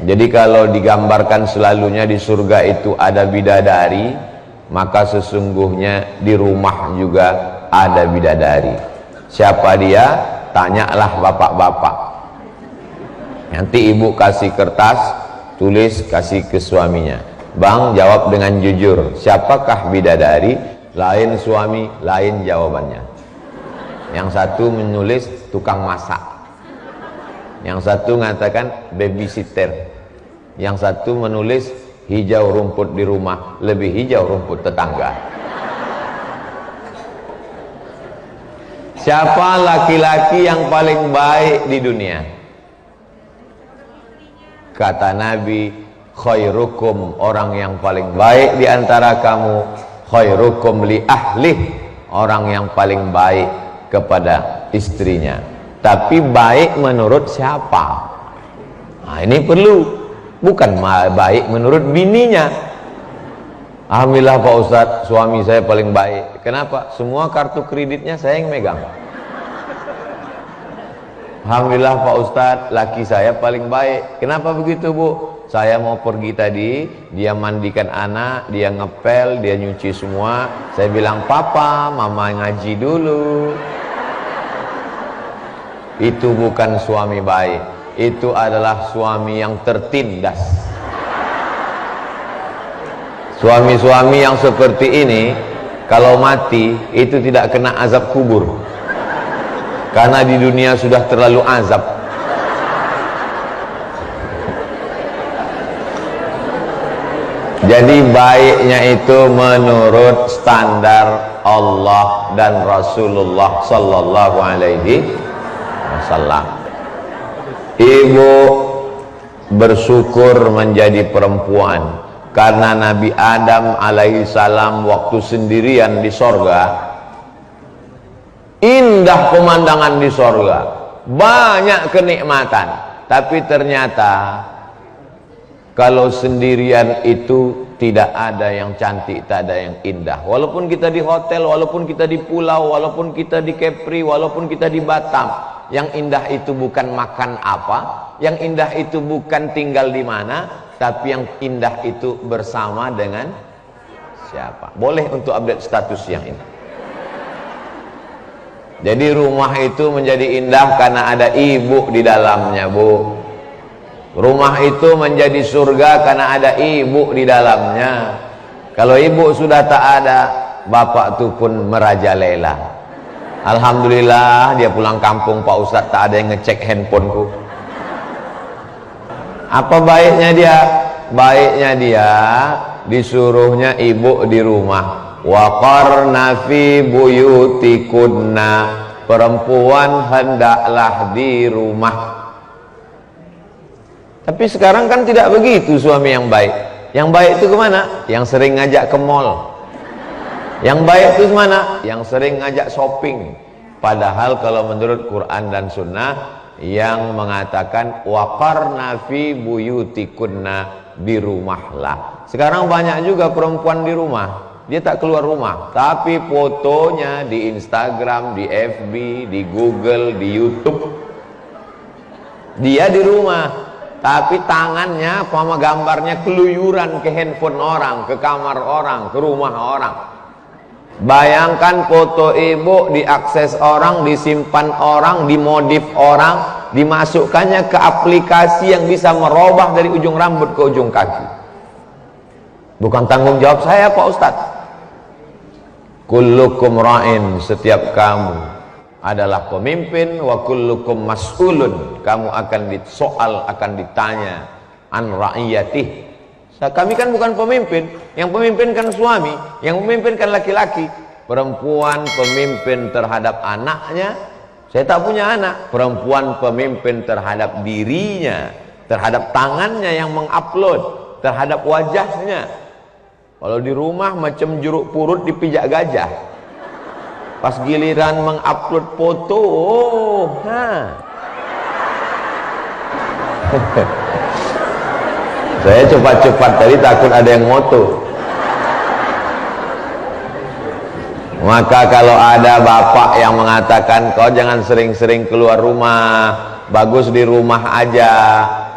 Jadi kalau digambarkan selalunya di surga itu ada bidadari, maka sesungguhnya di rumah juga ada bidadari. Siapa dia? Tanyalah bapak-bapak. Nanti ibu kasih kertas, tulis, kasih ke suaminya. Bang, jawab dengan jujur, siapakah bidadari? Lain suami, lain jawabannya. Yang satu menulis tukang masak, yang satu mengatakan babysitter, yang satu menulis hijau rumput di rumah lebih hijau rumput tetangga. Siapa laki-laki yang paling baik di dunia? Kata Nabi, khairukum, orang yang paling baik di antara kamu, khairukum li ahlih, orang yang paling baik kepada istrinya. Tapi baik menurut siapa? Nah, ini perlu, bukan baik menurut bininya. Alhamdulillah Pak Ustadz, suami saya paling baik. Kenapa? Semua kartu kreditnya saya yang megang. Alhamdulillah Pak Ustadz, laki saya paling baik. Kenapa begitu Bu? Saya mau pergi tadi, dia mandikan anak, dia ngepel, dia nyuci semua. Saya bilang, papa, mama ngaji dulu. Itu bukan suami baik, itu adalah suami yang tertindas. Suami-suami yang seperti ini kalau mati itu tidak kena azab kubur, karena di dunia sudah terlalu azab. Jadi baiknya itu menurut standar Allah dan Rasulullah sallallahu alaihi wasallam. Ibu bersyukur menjadi perempuan, karena Nabi Adam alaihissalam waktu sendirian di sorga, indah pemandangan di sorga, banyak kenikmatan, tapi ternyata kalau sendirian itu tidak ada yang cantik, tak ada yang indah. Walaupun kita di hotel, walaupun kita di pulau, walaupun kita di Kepri, walaupun kita di Batam, yang indah itu bukan makan apa, yang indah itu bukan tinggal di mana, tapi yang indah itu bersama dengan siapa. Boleh untuk update status yang ini. Jadi rumah itu menjadi indah karena ada ibu di dalamnya, Bu. Rumah itu menjadi surga karena ada ibu di dalamnya. Kalau ibu sudah tak ada, bapak itu pun merajalela. Alhamdulillah dia pulang kampung, Pak Ustadz, tak ada yang ngecek handphoneku. Apa baiknya dia? Baiknya dia disuruhnya ibu di rumah. Wa qarna fi buyutikunna, perempuan hendaklah di rumah. Tapi sekarang kan tidak begitu suami yang baik. Yang baik itu kemana? Yang sering ngajak ke mall. Yang baik itu kemana? Yang sering ngajak shopping. Padahal kalau menurut Quran dan Sunnah yang mengatakan waqarna fi buyutikunna, di rumahlah. Sekarang banyak juga perempuan di rumah, dia tak keluar rumah, tapi fotonya di Instagram, di FB, di Google, di YouTube, dia di rumah, tapi tangannya sama gambarnya keluyuran ke handphone orang, ke kamar orang, ke rumah orang. Bayangkan foto ibu diakses orang, disimpan orang, dimodif orang, dimasukkannya ke aplikasi yang bisa merubah dari ujung rambut ke ujung kaki. Bukan tanggung jawab saya, Pak Ustadz. Kullukum ra'in, setiap kamu adalah pemimpin, wa kullukum mas'ulun, kamu akan disoal, akan ditanya an ra'iyatih. Kami kan bukan pemimpin, yang pemimpin kan suami, yang pemimpin kan laki-laki. Perempuan pemimpin terhadap anaknya, saya tak punya anak. Perempuan pemimpin terhadap dirinya, terhadap tangannya yang mengupload, terhadap wajahnya. Kalau di rumah macam jeruk purut dipijak gajah. Pas giliran mengupload foto, saya cepat-cepat tadi takut ada yang moto. Maka kalau ada bapak yang mengatakan kau jangan sering-sering keluar rumah, bagus di rumah aja,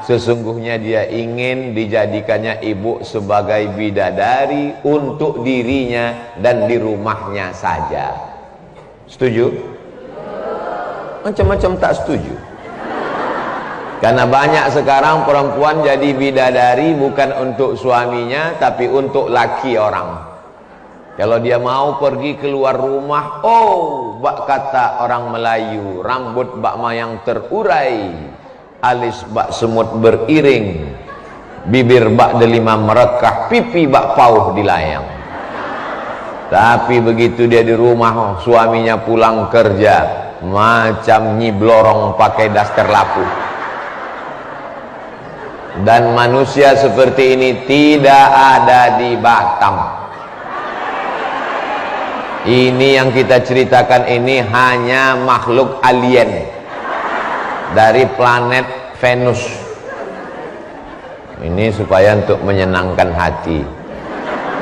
sesungguhnya dia ingin dijadikannya ibu sebagai bidadari untuk dirinya dan di rumahnya saja. Setuju? Macam-macam tak setuju. Karena banyak sekarang perempuan jadi bidadari bukan untuk suaminya tapi untuk laki orang. Kalau dia mau pergi keluar rumah, oh, bak kata orang Melayu, rambut bak mayang terurai, alis bak semut beriring, bibir bak delima merekah, pipi bak pauh dilayang. Tapi begitu dia di rumah, suaminya pulang kerja, macam Nyi Blorong pakai daster lapu. Dan manusia seperti ini tidak ada di Batam. Ini yang kita ceritakan ini hanya makhluk alien dari planet Venus. Ini supaya untuk menyenangkan hati.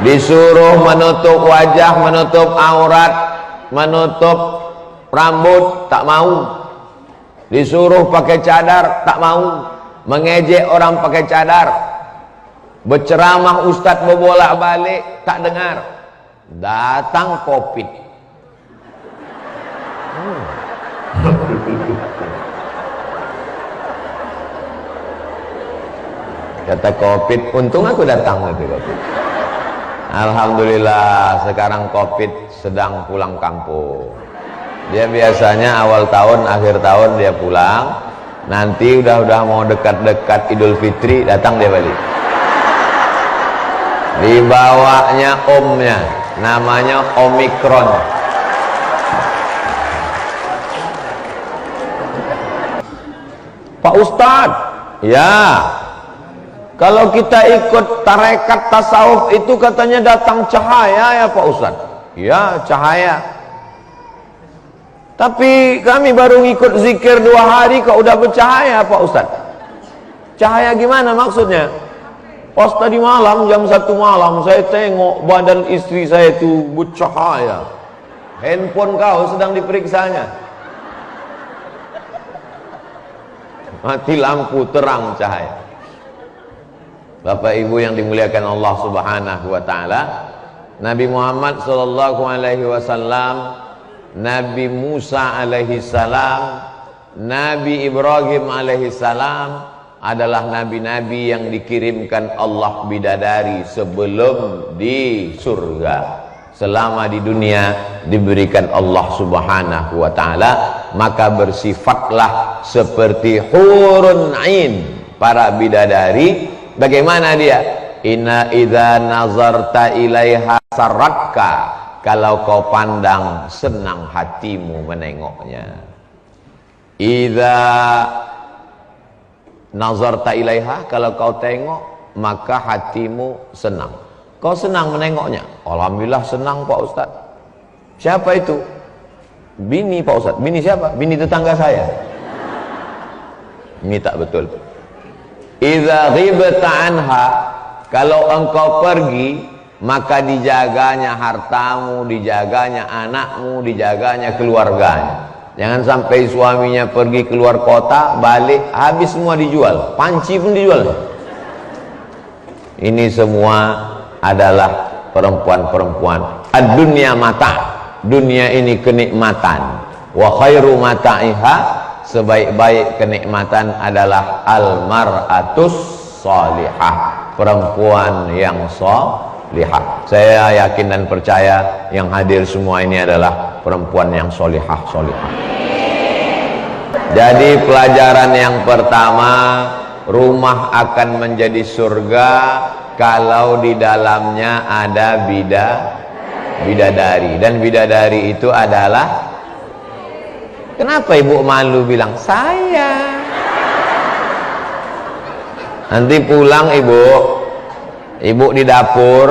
Disuruh menutup wajah, menutup aurat, menutup rambut, tak mau. Disuruh pakai cadar, tak mau. Mengejek orang pakai cadar, berceramah ustadz berbolak-balik, tak dengar. Datang COVID. Kata COVID, untung aku datang itu COVID. Alhamdulillah sekarang COVID sedang pulang kampung. Dia biasanya awal tahun, akhir tahun dia pulang. Nanti udah mau dekat-dekat Idul Fitri datang dia balik. Dibawanya omnya, namanya Omikron. Pak Ustadz, ya, kalau kita ikut tarekat tasawuf itu katanya datang cahaya ya Pak Ustadz. Ya, cahaya. Tapi kami baru ngikut zikir 2 hari kok udah bercahaya Pak Ustadz. Cahaya gimana maksudnya? Pas tadi malam jam 1 malam saya tengok badan istri saya itu bercahaya. Handphone kau sedang diperiksanya. Mati lampu terang cahaya. Bapak Ibu yang dimuliakan Allah Subhanahu wa taala, Nabi Muhammad sallallahu alaihi wasallam, Nabi Musa alaihi salam, Nabi Ibrahim alaihi salam adalah nabi-nabi yang dikirimkan Allah bidadari sebelum di surga. Selama di dunia diberikan Allah Subhanahu wa taala, maka bersifatlah seperti hurun ain, para bidadari. Bagaimana dia? Inna idza nazarta ilaiha saratka, kalau kau pandang senang hatimu menengoknya. Idza nazarta ilaiha, kalau kau tengok maka hatimu senang. Kau senang menengoknya? Alhamdulillah senang Pak Ustaz. Siapa itu? Bini Pak Ustaz. Bini siapa? Bini tetangga saya. Ini tak betul. Idza ghibta anha, kalau engkau pergi maka dijaganya hartamu, dijaganya anakmu, dijaganya keluarganya. Jangan sampai suaminya pergi keluar kota, balik habis semua dijual, panci pun dijual. Ini semua adalah perempuan-perempuan. Ad-dunya mata, dunia ini kenikmatan. Wa khairu mata'iha, sebaik-baik kenikmatan adalah al-mar'atus salihah, perempuan yang salihah. Saya yakin dan percaya yang hadir semua ini adalah perempuan yang salihah. Jadi pelajaran yang pertama, rumah akan menjadi surga kalau di dalamnya ada bidadari. Dan bidadari itu adalah, kenapa ibu malu bilang saya? Nanti pulang ibu di dapur,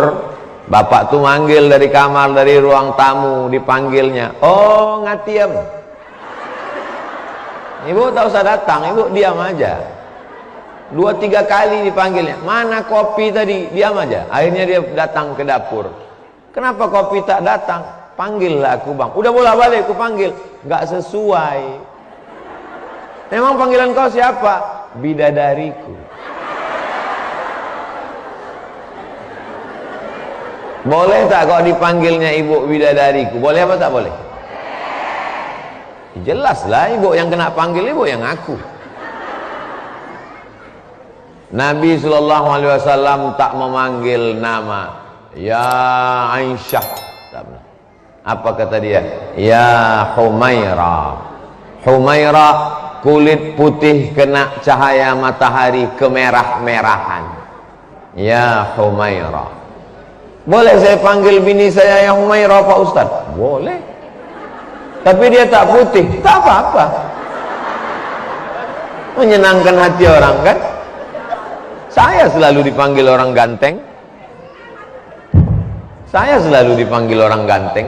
bapak tuh manggil dari kamar, dari ruang tamu, dipanggilnya, oh ngatiem. Ibu tak usah datang, ibu diam aja. 2-3 kali dipanggilnya, mana kopi tadi, diam aja. Akhirnya dia datang ke dapur. Kenapa kopi tak datang? Panggillah aku bang. Udah bolak-balik aku panggil, nggak sesuai. Memang panggilan kau siapa? Bidadariku. Boleh tak kalau dipanggilnya ibu bidadariku? Boleh apa tak boleh? Jelaslah ibu yang kena panggil, ibu yang ngaku. Nabi SAW tak memanggil nama ya Aisyah. Apa kata dia? Ya Humaira. Humaira, kulit putih kena cahaya matahari kemerah-merahan. Ya Humaira. Boleh saya panggil bini saya ya Humaira Pak Ustaz? Boleh. Tapi dia tak putih, tak apa-apa. Menyenangkan hati orang kan? Saya selalu dipanggil orang ganteng. Saya selalu dipanggil orang ganteng.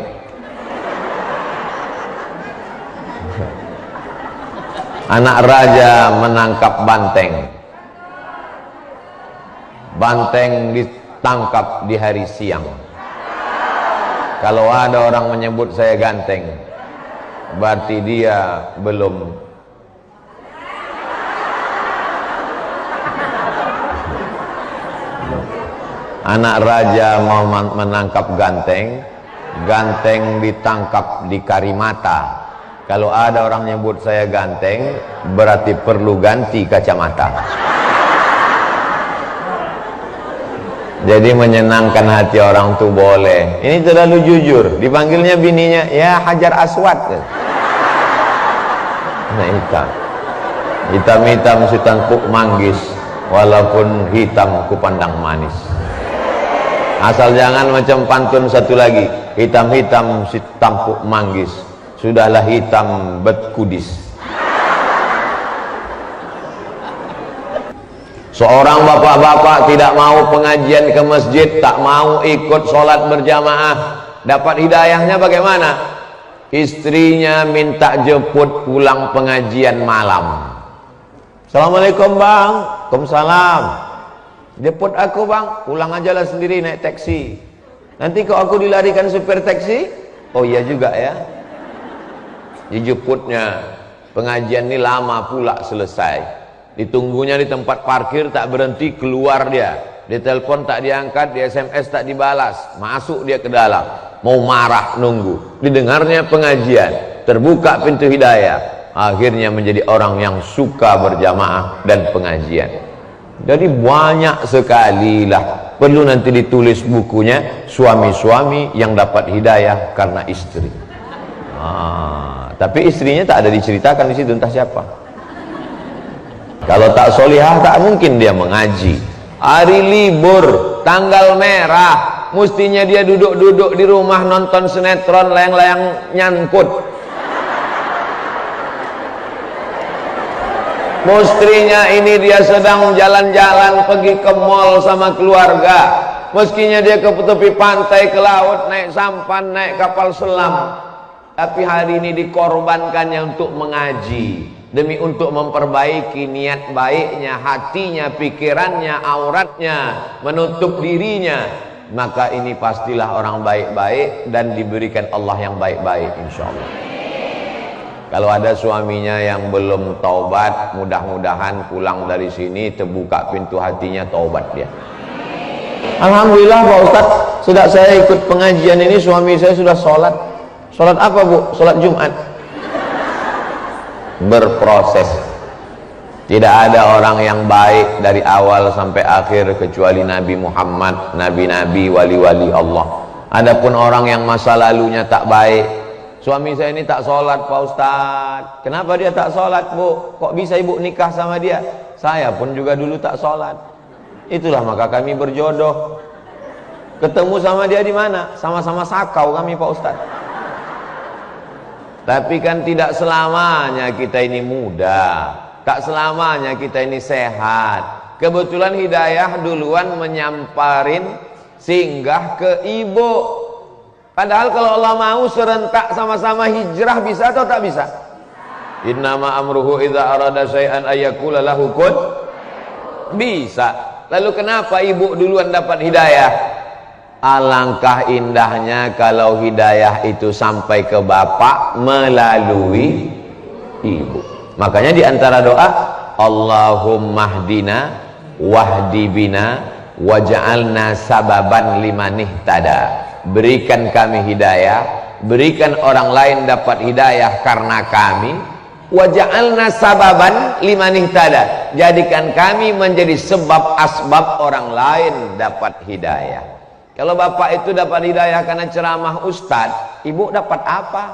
Anak raja menangkap banteng. Banteng ditangkap di hari siang. Kalau ada orang menyebut saya ganteng, berarti dia belum. Anak raja mau menangkap ganteng, ganteng ditangkap di Karimata. Kalau ada orang nyebut saya ganteng, berarti perlu ganti kacamata. Jadi menyenangkan hati orang tuh boleh. Ini terlalu jujur. Dipanggilnya bininya, ya Hajar Aswad. Nah hitam. Hitam-hitam si tampuk manggis, walaupun hitam ku pandang manis. Asal jangan macam pantun satu lagi, hitam-hitam si tampuk manggis, sudahlah hitam bet kudis. Seorang bapak-bapak tidak mau pengajian ke masjid, tak mau ikut sholat berjamaah, dapat hidayahnya bagaimana? Istrinya minta jemput pulang pengajian malam. Assalamualaikum bang. Waalaikumsalam. Jemput aku bang, pulang aja lah sendiri naik taksi. Nanti kalau aku dilarikan supir taksi, oh iya juga ya. Dijemputnya, pengajian ini lama pula selesai. Ditunggunya di tempat parkir, tak berhenti, keluar dia. Ditelepon tak diangkat, di SMS tak dibalas. Masuk dia ke dalam, mau marah nunggu. Didengarnya pengajian, terbuka pintu hidayah. Akhirnya menjadi orang yang suka berjamaah dan pengajian. Jadi banyak sekali lah. Perlu nanti ditulis bukunya, suami-suami yang dapat hidayah karena istri. Tapi istrinya tak ada diceritakan di situ, entah siapa. Kalau tak solihah, tak mungkin dia mengaji. Hari libur, tanggal merah, mestinya dia duduk-duduk di rumah nonton sinetron, layang-layang nyangkut. Mustrinya ini dia sedang jalan-jalan pergi ke mall sama keluarga. Meskinya dia ke tepi pantai, ke laut, naik sampan, naik kapal selam. Tapi hari ini dikorbankannya untuk mengaji. Demi untuk memperbaiki niat baiknya, hatinya, pikirannya, auratnya, menutup dirinya. Maka ini pastilah orang baik-baik dan diberikan Allah yang baik-baik insyaallah. Kalau ada suaminya yang belum taubat, mudah-mudahan pulang dari sini terbuka pintu hatinya, taubat dia. Alhamdulillah Pak Ustaz, sudah saya ikut pengajian ini, suami saya sudah sholat. Sholat apa Bu? Sholat Jumat. Berproses. Tidak ada orang yang baik dari awal sampai akhir kecuali Nabi Muhammad, nabi-nabi, wali-wali Allah. Adapun orang yang masa lalunya tak baik, suami saya ini tak sholat Pak Ustadz. Kenapa dia tak sholat Bu? Kok bisa ibu nikah sama dia? Saya pun juga dulu tak sholat. Itulah maka kami berjodoh. Ketemu sama dia di mana? Sama-sama sakau kami Pak Ustadz. Tapi kan tidak selamanya kita ini muda, tak selamanya kita ini sehat. Kebetulan hidayah duluan menyamparin singgah ke ibu. Padahal kalau Allah mau serentak sama-sama hijrah, bisa atau tak bisa? Innama amruhu idza arada syai'an ayyakula lahu kun. Bisa. Lalu kenapa ibu duluan dapat hidayah? Alangkah indahnya kalau hidayah itu sampai ke bapak melalui ibu. Makanya di antara doa, Allahumma hdina wahdi bina waj'alna sababan liman ihtada, berikan kami hidayah, berikan orang lain dapat hidayah karena kami. Waj'alna sababan liman ihtada, jadikan kami menjadi sebab asbab orang lain dapat hidayah. Kalau bapak itu dapat hidayah karena ceramah ustadz, ibu dapat apa?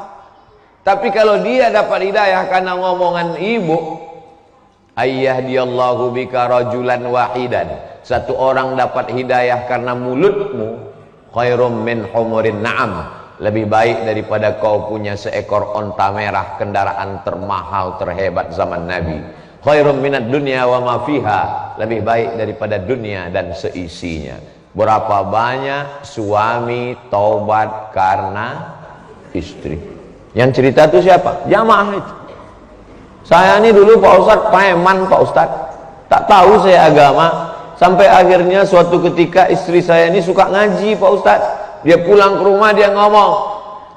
Tapi kalau dia dapat hidayah karena ngomongan ibu, ayyahdiyallahu bika rajulan wahidan, satu orang dapat hidayah karena mulutmu, khairum min humurin na'am, lebih baik daripada kau punya seekor onta merah, kendaraan termahal terhebat zaman Nabi. Khairum minad dunya wa ma fiha, lebih baik daripada dunia dan seisinya. Berapa banyak suami taubat karena istri? Yang cerita itu siapa? Jamaah itu. Saya ini dulu Pak Ustadz preman Pak Ustadz, tak tahu saya agama, sampai akhirnya suatu ketika istri saya ini suka ngaji Pak Ustadz. Dia pulang ke rumah, dia ngomong,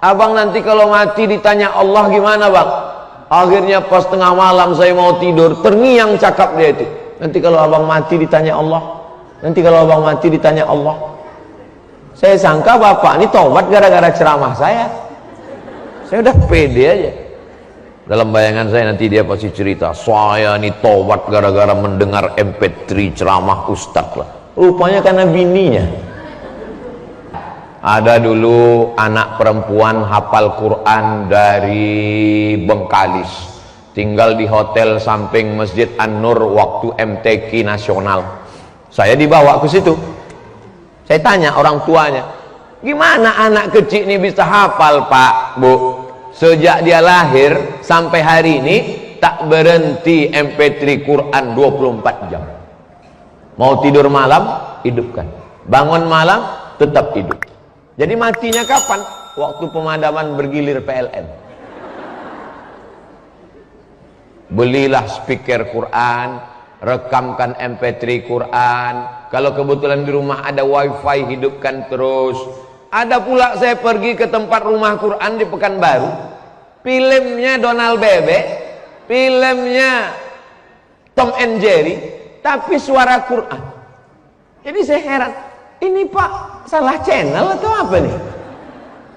abang nanti kalau mati ditanya Allah gimana bang? Akhirnya pas tengah malam saya mau tidur, terngiang cakap dia itu, nanti kalau abang mati ditanya Allah, nanti kalau abang mati ditanya Allah. Saya sangka bapak ini tobat gara-gara ceramah saya udah pede aja. Dalam bayangan saya nanti dia pasti cerita, saya ini tobat gara-gara mendengar MP3 ceramah ustadz lah. Rupanya karena bininya. Ada dulu anak perempuan hafal Quran dari Bengkalis, tinggal di hotel samping Masjid An-Nur waktu MTQ nasional. Saya dibawa ke situ. Saya tanya orang tuanya, gimana anak kecil ini bisa hafal Pak, Bu? Sejak dia lahir sampai hari ini tak berhenti MP3 Quran 24 jam. Mau tidur malam, hidupkan. Bangun malam, tetap hidup. Jadi matinya kapan? Waktu pemadaman bergilir PLN. Belilah speaker Quran, rekamkan MP3 Quran. Kalau kebetulan di rumah ada wifi, hidupkan terus. Ada pula saya pergi ke tempat rumah Quran di Pekanbaru, filmnya Donald Bebek, filmnya Tom and Jerry, tapi suara Quran. Jadi saya heran, ini Pak salah channel atau apa nih?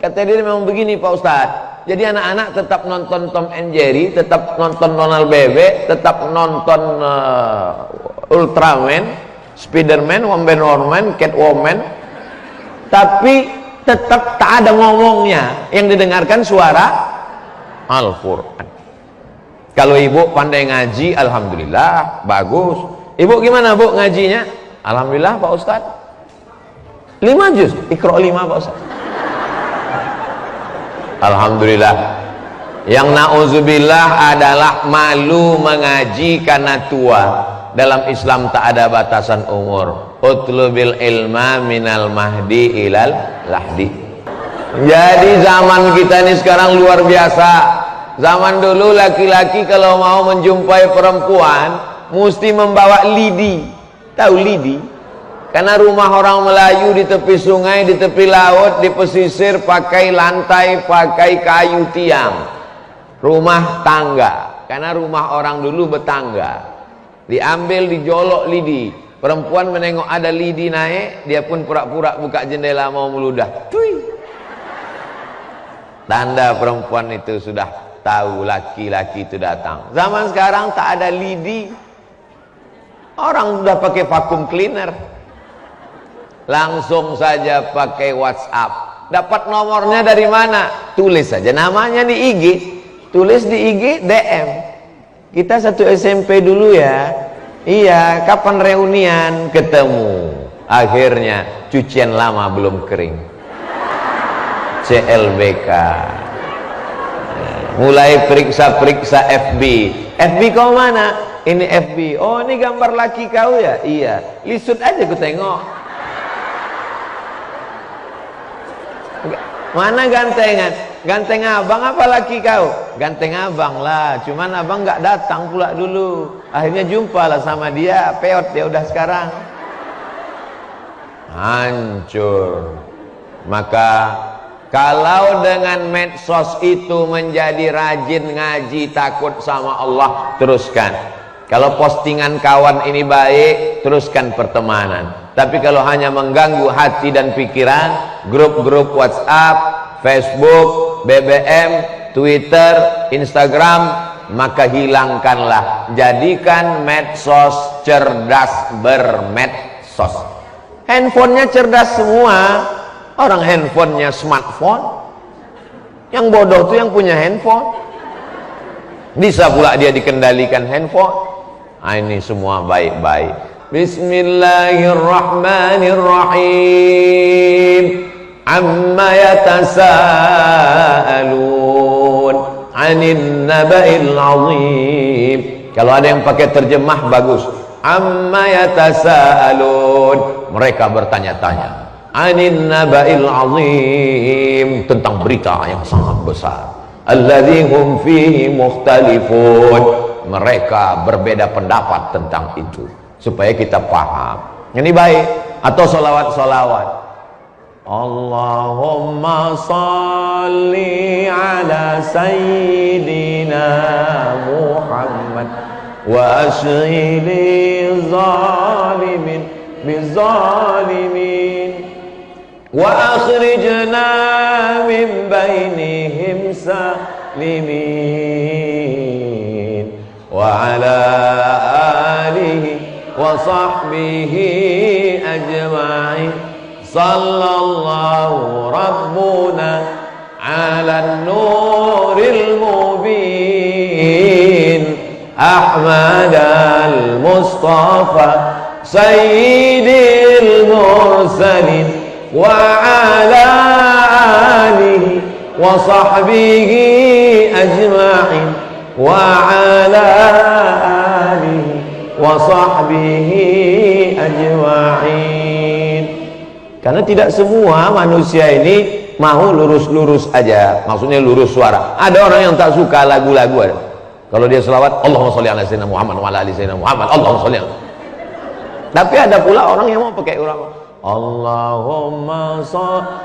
Kata dia memang begini Pak Ustadz, jadi anak-anak tetap nonton Tom and Jerry, tetap nonton Donald Bebek, tetap nonton Ultraman, Spiderman, Wonder Woman, Catwoman, tapi tetap tak ada ngomongnya, yang didengarkan suara Al-Quran. Kalau ibu pandai ngaji, alhamdulillah bagus. Ibu gimana Bu ngajinya? Alhamdulillah Pak Ustadz 5 juz, Iqra 5 Pak Ustadz. Alhamdulillah. Yang na'udzubillah adalah malu mengaji karena tua. Dalam Islam tak ada batasan umur. Utlubil ilma minal mahdi ilal lahdi. Jadi zaman kita ini sekarang luar biasa. Zaman dulu laki-laki kalau mau menjumpai perempuan mesti membawa lidi. Tahu lidi? Karena rumah orang Melayu di tepi sungai, di tepi laut, di pesisir pakai lantai, pakai kayu tiang. Rumah tangga. Karena rumah orang dulu bertangga. Diambil, dijolok lidi. Perempuan menengok ada lidi naik, dia pun pura-pura buka jendela mau meludah. Tui. Tanda perempuan itu sudah tahu laki-laki itu datang. Zaman sekarang tak ada lidi. Orang sudah pakai vacuum cleaner. Langsung saja pakai WhatsApp. Dapat nomornya dari mana? Tulis saja namanya di IG. Tulis di IG DM. Kita satu SMP dulu ya. Iya, kapan reunian? Ketemu. Akhirnya cucian lama belum kering. CLBK. Mulai periksa-periksa FB. FB kau mana? Ini FB. Oh, ini gambar laki kau ya? Iya. Lisut aja ku tengok. Mana gantengan? Ganteng abang apa laki kau? Ganteng abang lah, cuman abang nggak datang pula dulu. Akhirnya jumpa lah sama dia, peot dia udah sekarang. Hancur. Maka kalau dengan medsos itu menjadi rajin ngaji takut sama Allah, teruskan. Kalau postingan kawan ini baik, teruskan pertemanan. Tapi kalau hanya mengganggu hati dan pikiran, grup-grup WhatsApp, Facebook, BBM, Twitter, Instagram, maka hilangkanlah. Jadikan medsos cerdas bermedsos. Handphonenya cerdas semua. Orang handphonenya smartphone. Yang bodoh tuh yang punya handphone. Bisa pula dia dikendalikan handphone. Ini semua baik-baik. Bismillahirrahmanirrahim. Amma yatasaalun 'anil naba'il 'azim. Kalau ada yang pakai terjemah bagus. Amma yatasaalun, mereka bertanya-tanya. 'Anil naba'il 'azim, tentang berita yang sangat besar. Alladzi hum fihi mukhtalifun. Mereka berbeda pendapat tentang itu, supaya kita paham. Ini baik. Atau solawat-solawat. Allahumma salli ala sayyidina Muhammad wa ashghili zalimin bizalimin wa akhrijna min bainihim salimin wa ala alihi wa sahbihi ajma'in. Sallallahu rabbuna ala nuril mubin Ahmad al-Mustafa sayyidil mursalin wa ala alihi wa sahbihi ajma'in wa ala alihi wa sahbihi ajma'in. Karena tidak semua manusia ini mau lurus-lurus aja, maksudnya lurus suara. Ada orang yang tak suka lagu-lagu ada. Kalau dia selawat, Allahumma sholli ala sayyidina Muhammad wa ala ali sayyidina Muhammad, Allahumma sholli ala. Tapi ada pula orang yang mau pakai urang. Allahumma sholli.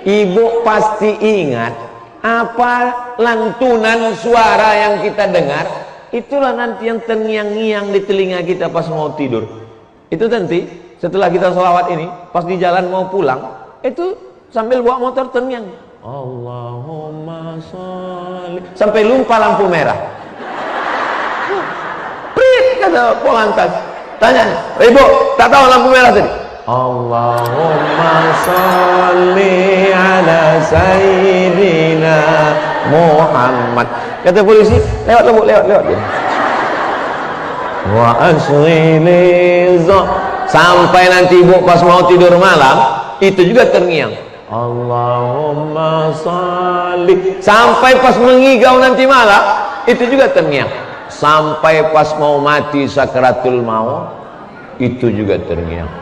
Ibu pasti ingat apa lantunan suara yang kita dengar, itulah nanti yang terngiang-ngiang di telinga kita pas mau tidur. Itu nanti setelah kita sholawat ini, pas di jalan mau pulang, itu sambil bawa motor terngiang. Allahumma sholli, sampai lupa lampu merah. Prit, kata polantas. Tanya, ibu, tak tahu lampu merah tadi? Allahumma sholli ala sayyidina Muhammad. Kata polisi, lewat bu, lewat. Wa asghili sampai nanti ibu pas mau tidur malam, itu juga terngiang. Allahumma sholli. Sampai pas mengigau nanti malam, itu juga terngiang. Sampai pas mau mati sakratul maut, itu juga terngiang.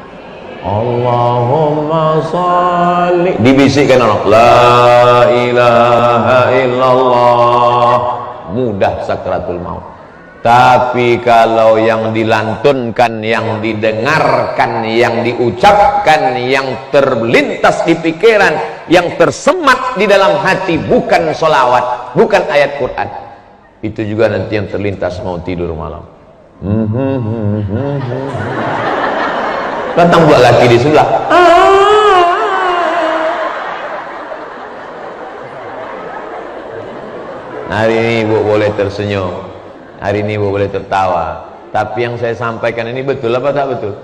Allahumma sholli. Dibisikkan orang, la ilaha illallah. Mudah sakratul maut. Tapi kalau yang dilantunkan, yang didengarkan, yang diucapkan, yang terlintas di pikiran, yang tersemat di dalam hati, bukan sholawat, bukan ayat Quran, itu juga nanti yang terlintas mau tidur malam. Datang buat laki di sebelah. Hari ini ibu boleh tersenyum, hari ini ibu boleh tertawa, tapi yang saya sampaikan ini betul apa tak betul?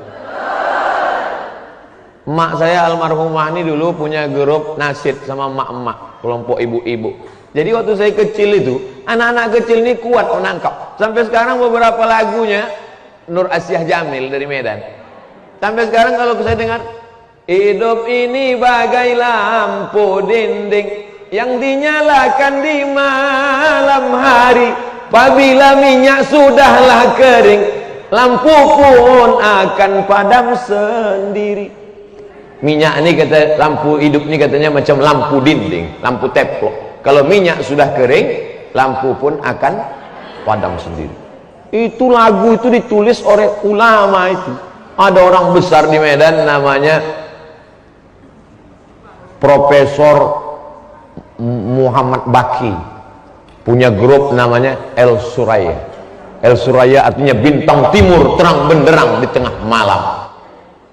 Emak saya almarhumah ini dulu punya grup nasyid sama emak-emak, kelompok ibu-ibu. Jadi waktu saya kecil itu, anak-anak kecil ini kuat menangkap. Sampai sekarang beberapa lagunya Nur Asyah Jamil dari Medan. Sampai sekarang kalau saya dengar, hidup ini bagai lampu dinding yang dinyalakan di malam hari. Apabila minyak sudahlah kering, lampu pun akan padam sendiri. Minyak ini kata, lampu hidup ini katanya macam lampu dinding, lampu teplok. Kalau minyak sudah kering, lampu pun akan padam sendiri. Itu lagu itu ditulis oleh ulama itu. Ada orang besar di Medan namanya Profesor Muhammad Baki, punya grup namanya El Suraya. El Suraya artinya bintang timur terang benderang di tengah malam,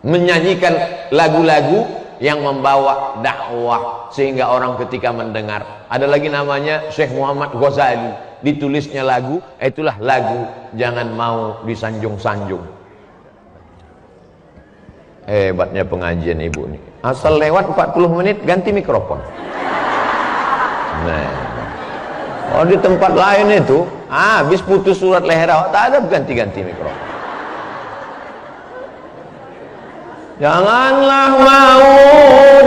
menyanyikan lagu-lagu yang membawa dakwah sehingga orang ketika mendengar. Ada lagi namanya Syekh Muhammad Ghazali, ditulisnya lagu, itulah lagu Jangan Mau Disanjung-sanjung. Hebatnya pengajian ibu nih, asal lewat 40 menit ganti mikrofon. Nah, oh di tempat lain itu habis putus surat leher awak tak ada ganti-ganti mikrofon. Janganlah mau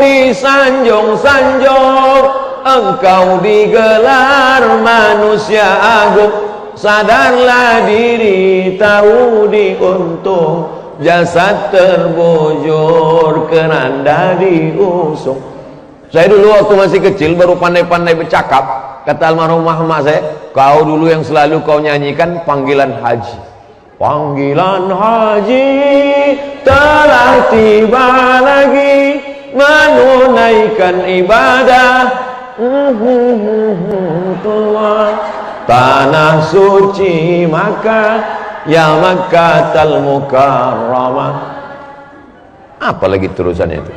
disanjung-sanjung, engkau digelar manusia agung. Sadarlah diri, tahu diuntung, jasad terbujur, keranda diusung. Saya dulu waktu masih kecil baru pandai-pandai bercakap, kata almarhumah emak saya, kau dulu yang selalu kau nyanyikan panggilan haji. Panggilan haji telah tiba lagi, menunaikan ibadah tanah suci Makkah, ya Makkatal Mukarramah. Apalagi terusannya itu.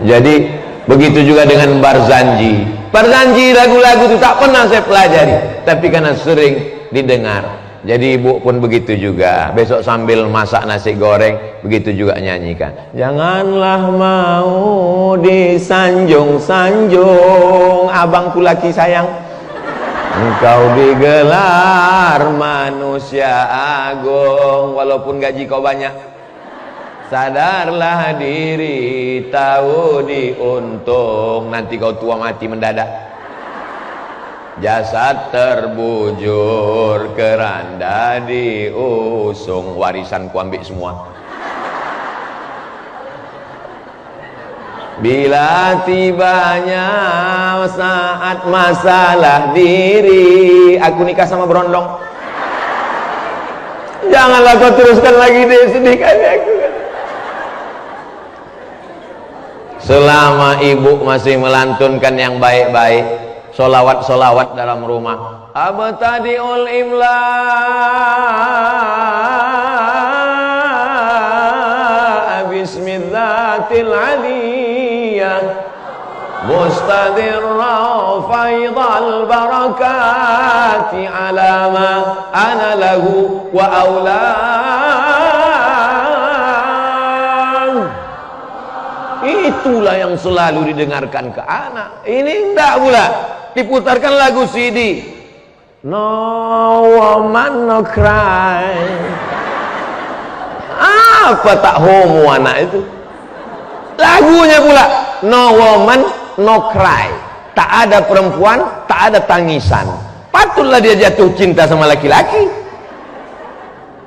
Jadi begitu juga dengan Barzanji. Barzanji lagu-lagu itu tak pernah saya pelajari, tapi karena sering didengar. Jadi ibu pun begitu juga. Besok sambil masak nasi goreng, begitu juga nyanyikan. Janganlah mau disanjung-sanjung, abangku laki sayang. Engkau digelar manusia agung, walaupun gaji kau banyak. Sadarlah diri, tahu diuntung, nanti kau tua mati mendadak. Jasad terbujur, keranda diusung, warisan ku ambil semua. Bila tibanya saat masalah diri, aku nikah sama berondong. Janganlah kau teruskan lagi deh, sedihkan aku. Selama ibu masih melantunkan yang baik-baik, solawat-solawat dalam rumah, abtadi'ul imla bismillatil aliyah mustadirra faidal barakati alama ana lahu wa awla. Itulah yang selalu didengarkan ke anak. Ini enggak pula diputarkan lagu CD. No woman no cry. Apa tak homo anak itu? Lagunya pula no woman no cry. Tak ada perempuan, tak ada tangisan. Patutlah dia jatuh cinta sama laki-laki.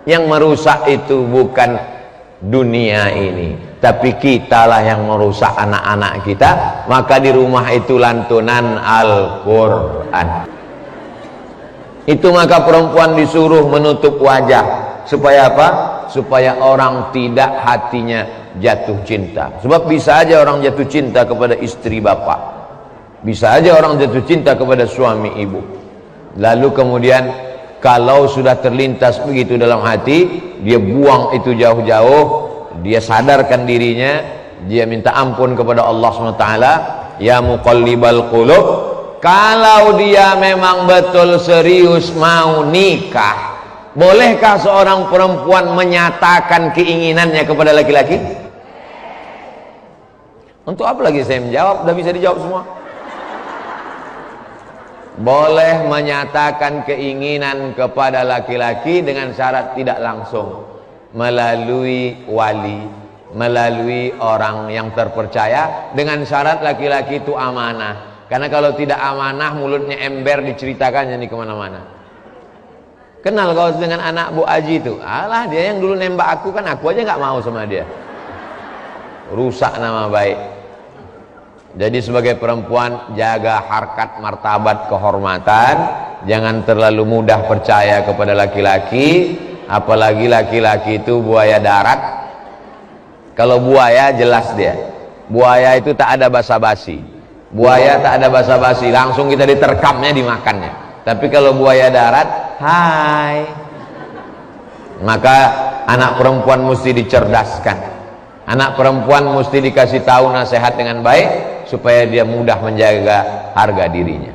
Yang merusak itu bukan dunia ini, tapi kitalah yang merusak anak-anak kita. Maka di rumah itu lantunan Al-Quran. Itu maka perempuan disuruh menutup wajah. Supaya apa? Supaya orang tidak hatinya jatuh cinta. Sebab bisa aja orang jatuh cinta kepada istri bapak, bisa aja orang jatuh cinta kepada suami ibu. Lalu kemudian kalau sudah terlintas begitu dalam hati, dia buang itu jauh-jauh, dia sadarkan dirinya, dia minta ampun kepada Allah SWT. Ya muqallibal qulub, kalau dia memang betul serius mau nikah, bolehkah seorang perempuan menyatakan keinginannya kepada laki-laki? Untuk apa lagi saya menjawab? Sudah bisa dijawab semua. Boleh menyatakan keinginan kepada laki-laki dengan syarat tidak langsung, melalui wali, melalui orang yang terpercaya, dengan syarat laki-laki itu amanah. Karena kalau tidak amanah, mulutnya ember, diceritakannya nih kemana-mana. Kenal kau dengan anak Bu Aji itu? Alah, dia yang dulu nembak aku, kan aku aja nggak mau sama dia. Rusak nama baik. Jadi sebagai perempuan, jaga harkat, martabat, kehormatan. Jangan terlalu mudah percaya kepada laki-laki. Apalagi laki-laki itu buaya darat. Kalau buaya jelas dia. Buaya itu tak ada basa-basi. Buaya tak ada basa-basi, langsung kita diterkamnya, dimakannya. Tapi kalau buaya darat, hai. Maka anak perempuan mesti dicerdaskan. Anak perempuan mesti dikasih tahu nasihat dengan baik supaya dia mudah menjaga harga dirinya.